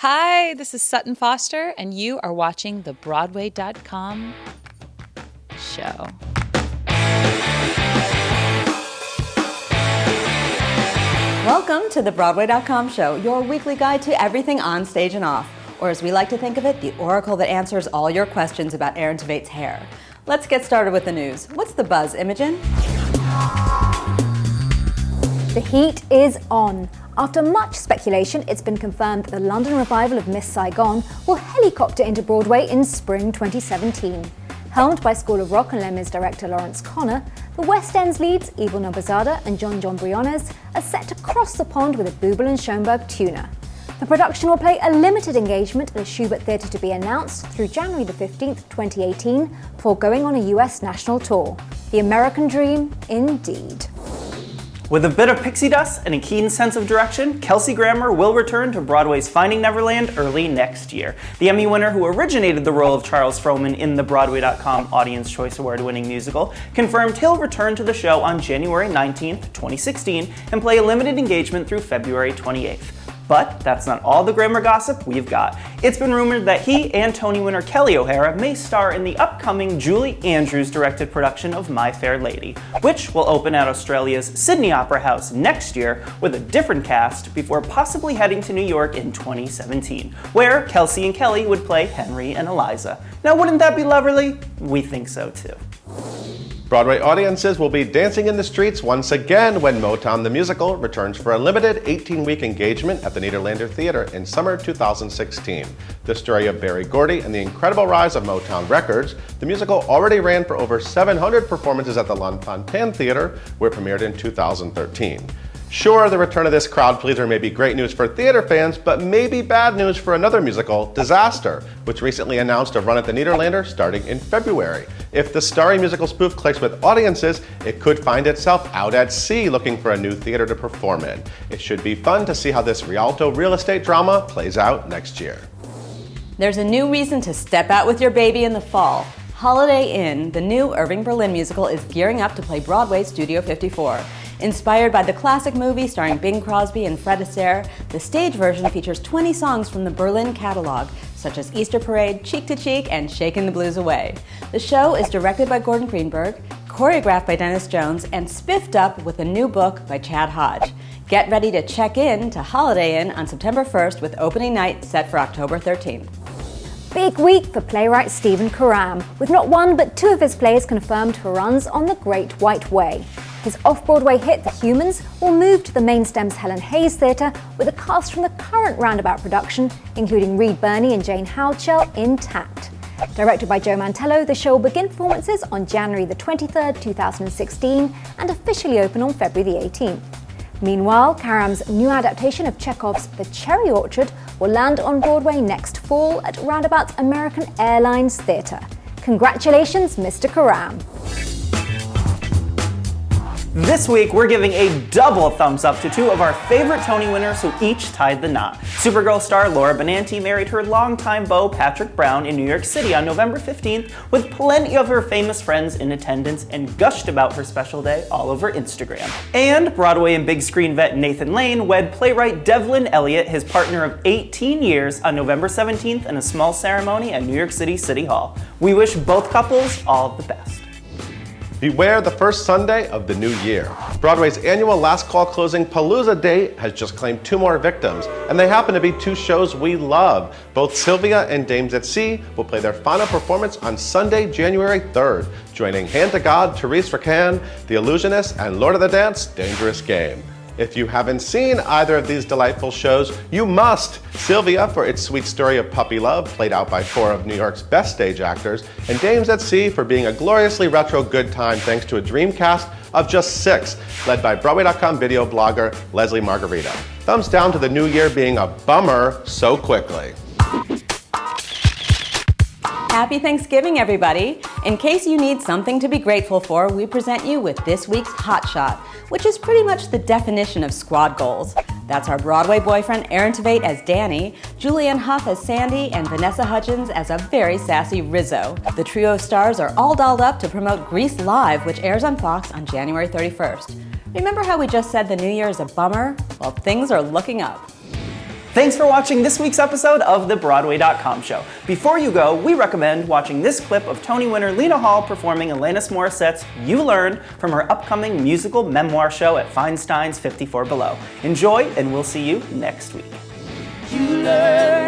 Hi, this is Sutton Foster, and you are watching the Broadway.com show. Welcome to the Broadway.com show, your weekly guide to everything on stage and off. Or as we like to think of it, the oracle that answers all your questions about Aaron Tveit's hair. Let's get started with the news. What's the buzz, Imogen? The heat is on. After much speculation, it's been confirmed that the London revival of MISS Saigon will helicopter into Broadway in spring 2017. Helmed by School of Rock and Les Mis director Lawrence Connor, the West End's leads, Evil Nobazada and John Briones, are set to cross the pond with a Bubel and Schoenberg tuna. The production will play a limited engagement at the Schubert Theatre to be announced through January the 15th, 2018, before going on a US national tour. The American dream, indeed. With a bit of pixie dust and a keen sense of direction, Kelsey Grammer will return to Broadway's Finding Neverland early next year. The Emmy winner who originated the role of Charles Frohman in the Broadway.com Audience Choice Award-winning musical confirmed he'll return to the show on January 19th, 2016 and play a limited engagement through February 28th. But that's not all the Grammer gossip we've got. It's been rumored that he and Tony winner Kelly O'Hara may star in the upcoming Julie Andrews-directed production of My Fair Lady, which will open at Australia's Sydney Opera House next year with a different cast before possibly heading to New York in 2017, where Kelsey and Kelly would play Henry and Eliza. Now, wouldn't that be lovely? We think so too. Broadway audiences will be dancing in the streets once again when MOTOWN the Musical returns for a limited 18-week engagement at the Nederlander Theater in summer 2016. The story of Berry Gordy and the incredible rise of Motown Records, the musical already ran for over 700 performances at the L'Enfantin Theater, where it premiered in 2013. Sure, the return of this crowd pleaser may be great news for theater fans, but maybe bad news for another musical, Disaster, which recently announced a run at the Nederlander starting in February. If the starry musical spoof clicks with audiences, it could find itself out at sea looking for a new theater to perform in. It should be fun to see how this Rialto real estate drama plays out next year. There's a new reason to step out with your baby in the fall. Holiday Inn, the new Irving Berlin musical, is gearing up to play Broadway's Studio 54. Inspired by the classic movie starring Bing Crosby and Fred Astaire, the stage version features 20 songs from the Berlin catalog, such as Easter Parade, Cheek to Cheek, and Shakin' the Blues Away. The show is directed by Gordon Greenberg, choreographed by Dennis Jones, and spiffed up with a new book by Chad Hodge. Get ready to check in to Holiday Inn on September 1st with opening night set for October 13th. Big week for playwright Stephen Karam, with not one but two of his plays confirmed for runs on the Great White Way. His off-Broadway hit, The Humans, will move to the Main Stem's Helen Hayes Theatre with a cast from the current Roundabout production, including Reed Birney and Jane Houchel, intact. Directed by Joe Mantello, the show will begin performances on January the 23rd, 2016 and officially open on February the 18th. Meanwhile, Karam's new adaptation of Chekhov's The Cherry Orchard will land on Broadway next fall at Roundabout's American Airlines Theatre. Congratulations, Mr. Karam. This week, we're giving a double thumbs up to two of our favorite Tony winners who each tied the knot. Supergirl star Laura Benanti married her longtime beau Patrick Brown in New York City on November 15th with plenty of her famous friends in attendance and gushed about her special day all over Instagram. And Broadway and big screen vet Nathan Lane wed playwright Devlin Elliott, his partner of 18 years, on November 17th in a small ceremony at New York City City Hall. We wish both couples all the best. Beware the first Sunday of the new year. Broadway's annual last call closing Palooza Day has just claimed two more victims, and they happen to be two shows we love. Both Sylvia and Dames at Sea will play their final performance on Sunday, January 3rd, joining Hand to God, Therese Racan, The Illusionist, and Lord of the Dance, Dangerous Game. If you haven't seen either of these delightful shows, you must! Sylvia for its sweet story of puppy love, played out by four of New York's best stage actors, and Dames at Sea for being a gloriously retro good time thanks to a dream cast of just 6, led by Broadway.com video blogger Leslie Margarita. Thumbs down to the new year being a bummer so quickly. Happy Thanksgiving, everybody! In case you need something to be grateful for, we present you with this week's Hot Shot, which is pretty much the definition of squad goals. That's our Broadway boyfriend Aaron Tveit as Danny, Julianne Hough as Sandy, and Vanessa Hudgens as a very sassy Rizzo. The trio of stars are all dolled up to promote Grease Live, which airs on Fox on January 31st. Remember how we just said the new year is a bummer? Well, things are looking up. Thanks for watching this week's episode of the Broadway.com show. Before you go, we recommend watching this clip of Tony winner Lena Hall performing Alanis Morissette's You Learn from her upcoming musical memoir show at Feinstein's 54 Below. Enjoy, and we'll see you next week. You learn.